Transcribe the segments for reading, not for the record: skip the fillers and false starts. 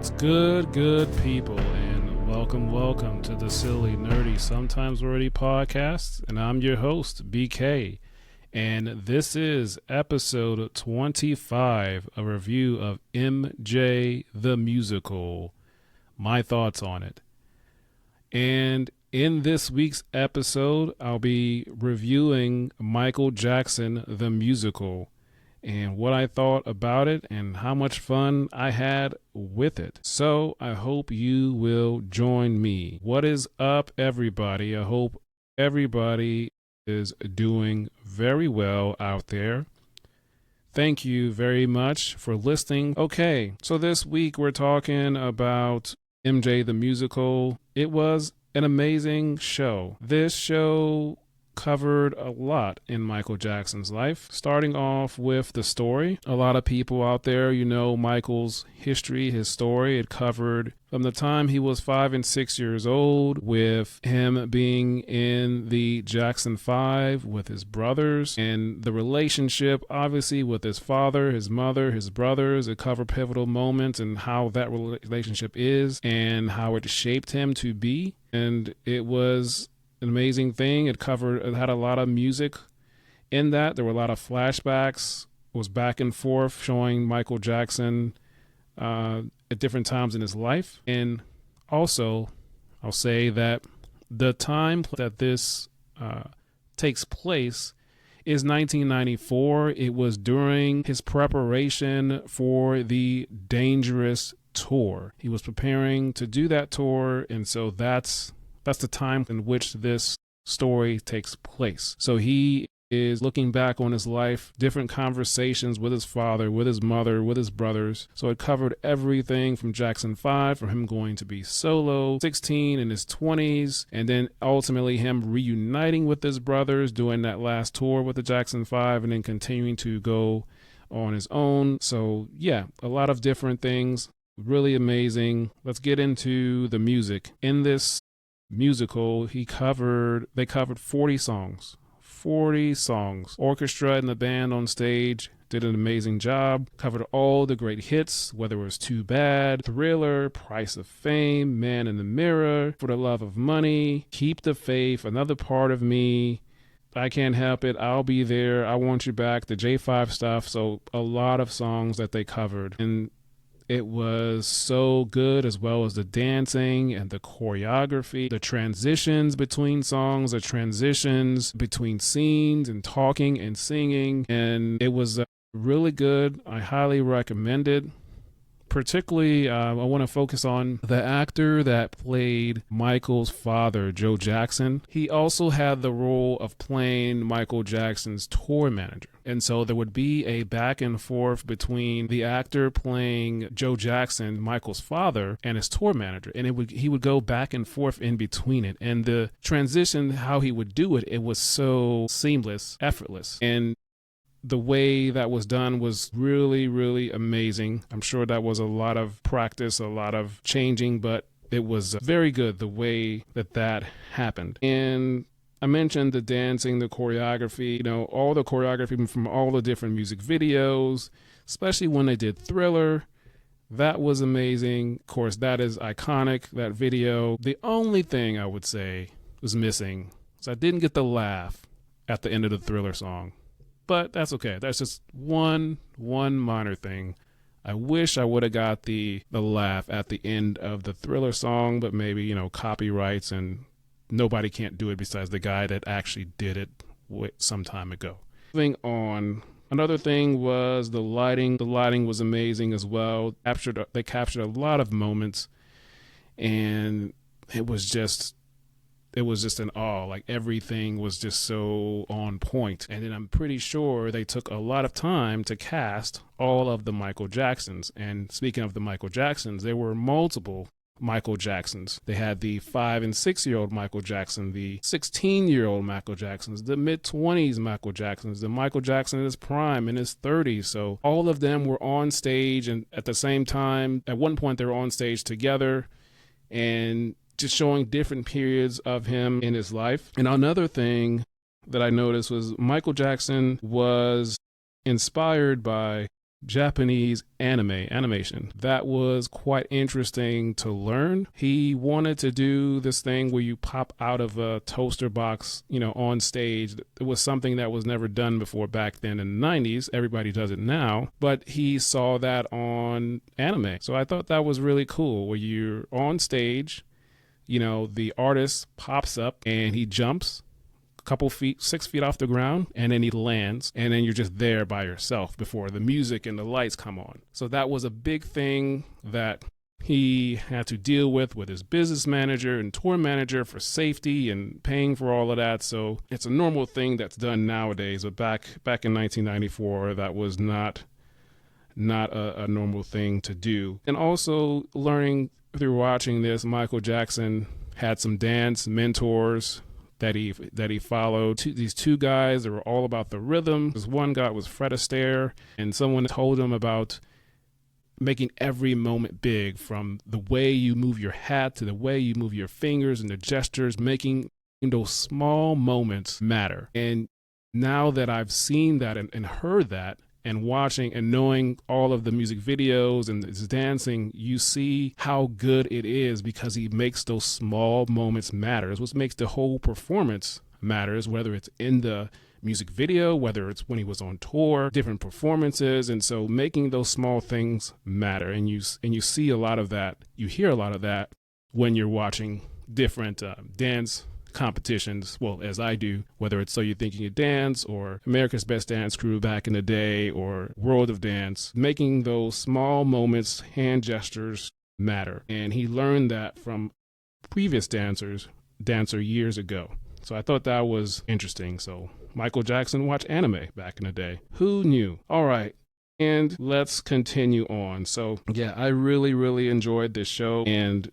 What's good people, and welcome to the Silly Nerdy Sometimes Wordy podcast, and I'm your host, BK, and this is episode 25, a review of MJ the Musical, my thoughts on it. And in this week's episode, I'll be reviewing Michael Jackson the Musical, and what I thought about it and how much fun I had with it. So I hope you will join me. What is up, everybody? I hope everybody is doing very well out there. Thank you very much for listening. Okay, so this week we're talking about MJ the Musical. It was an amazing show. This show covered a lot in Michael Jackson's life, starting off with the story. A lot of people out there, you know, Michael's history, his story. It covered from the time he was 5 and 6 years old, with him being in the Jackson 5 with his brothers, and the relationship, obviously, with his father, his mother, his brothers. It covered pivotal moments and how that relationship is and how it shaped him to be. And it was an amazing thing. It had a lot of music in that. There were a lot of flashbacks. It was back and forth showing Michael Jackson at different times in his life. And also, I'll say that the time that this takes place is 1994. It was during his preparation for the Dangerous tour. He was preparing to do that tour, and so that's the time in which this story takes place. So he is looking back on his life, different conversations with his father, with his mother, with his brothers. So it covered everything from Jackson 5, from him going to be solo, 16 in his 20s, and then ultimately him reuniting with his brothers, doing that last tour with the Jackson 5, and then continuing to go on his own. So yeah, a lot of different things. Really amazing. Let's get into the music. In this musical, they covered 40 songs. Orchestra and the band on stage did an amazing job. Covered all the great hits, whether it was Too Bad, Thriller, Price of Fame, Man in the Mirror, For the Love of Money, Keep the Faith, Another Part of Me, I Can't Help It, I'll Be There, I Want You Back, the J5 stuff. So a lot of songs that they covered, and it was so good, as well as the dancing and the choreography, the transitions between songs, the transitions between scenes and talking and singing. And it was really good. I highly recommend it. Particularly, I want to focus on the actor that played Michael's father, Joe Jackson. He also had the role of playing Michael Jackson's tour manager. And so there would be a back and forth between the actor playing Joe Jackson, Michael's father, and his tour manager. And he would go back and forth in between it. And the transition, how he would do it, it was so seamless, effortless. And the way that was done was really, really amazing. I'm sure that was a lot of practice, a lot of changing, but it was very good the way that happened. And I mentioned the dancing, the choreography, you know, all the choreography from all the different music videos, especially when they did Thriller. That was amazing. Of course, that is iconic, that video. The only thing I would say was missing is I didn't get the laugh at the end of the Thriller song. But that's okay. That's just one minor thing. I wish I would have got the laugh at the end of the Thriller song, but maybe, you know, copyrights, and nobody can't do it besides the guy that actually did it some time ago. Moving on. Another thing was the lighting. The lighting was amazing as well. They captured a lot of moments, and it was just an awe. Like, everything was just so on point. And then I'm pretty sure they took a lot of time to cast all of the Michael Jacksons. And speaking of the Michael Jacksons, there were multiple Michael Jacksons. They had the 5 and 6 year old Michael Jackson, the 16-year-old Michael Jacksons, the mid-20s Michael Jacksons, the Michael Jackson in his prime, in his 30s. So all of them were on stage, and at the same time, at one point they were on stage together, and just showing different periods of him in his life. And another thing that I noticed was Michael Jackson was inspired by Japanese animation. That was quite interesting to learn. He wanted to do this thing where you pop out of a toaster box, on stage. It was something that was never done before back then in the 90s. Everybody does it now, but he saw that on anime. So I thought that was really cool, where you're on stage, the artist pops up and he jumps couple feet, 6 feet off the ground, and then he lands, and then you're just there by yourself before the music and the lights come on. So that was a big thing that he had to deal with his business manager and tour manager for safety and paying for all of that. So it's a normal thing that's done nowadays, but back in 1994, that was not a normal thing to do. And also learning through watching this, Michael Jackson had some dance mentors that he followed. These two guys that were all about the rhythm. This one guy was Fred Astaire, and someone told him about making every moment big, from the way you move your hat to the way you move your fingers and the gestures, making those small moments matter. And now that I've seen that and heard that, and watching and knowing all of the music videos and his dancing, you see how good it is, because he makes those small moments matter. It's what makes the whole performance matters, whether it's in the music video, whether it's when he was on tour, different performances. And so making those small things matter. And you see a lot of that, you hear a lot of that when you're watching different dance competitions, well, as I do, whether it's So You Think You Can Dance or America's Best Dance Crew back in the day or World of Dance. Making those small moments, hand gestures matter. And he learned that from previous dancer years ago. So I thought that was interesting. So Michael Jackson watched anime back in the day. Who knew? All right. And let's continue on. So yeah, I really, really enjoyed this show, and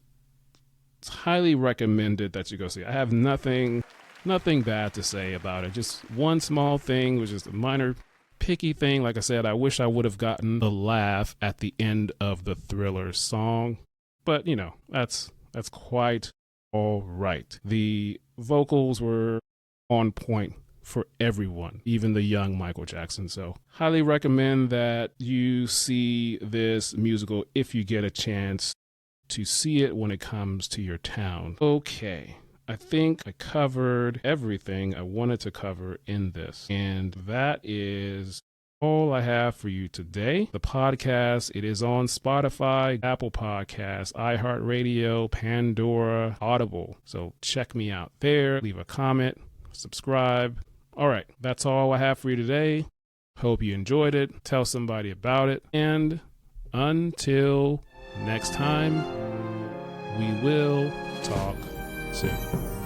it's highly recommended that you go see it. I have nothing bad to say about it. Just one small thing, which is a minor picky thing. Like I said, I wish I would have gotten the laugh at the end of the Thriller song. But, that's quite all right. The vocals were on point for everyone, even the young Michael Jackson. So highly recommend that you see this musical if you get a chance to see it when it comes to your town. Okay, I think I covered everything I wanted to cover in this, and that is all I have for you today. The podcast, it is on Spotify, Apple Podcasts, iHeartRadio, Pandora, Audible. So check me out there, leave a comment, subscribe. All right, that's all I have for you today. Hope you enjoyed it. Tell somebody about it. And until next time, we will talk soon.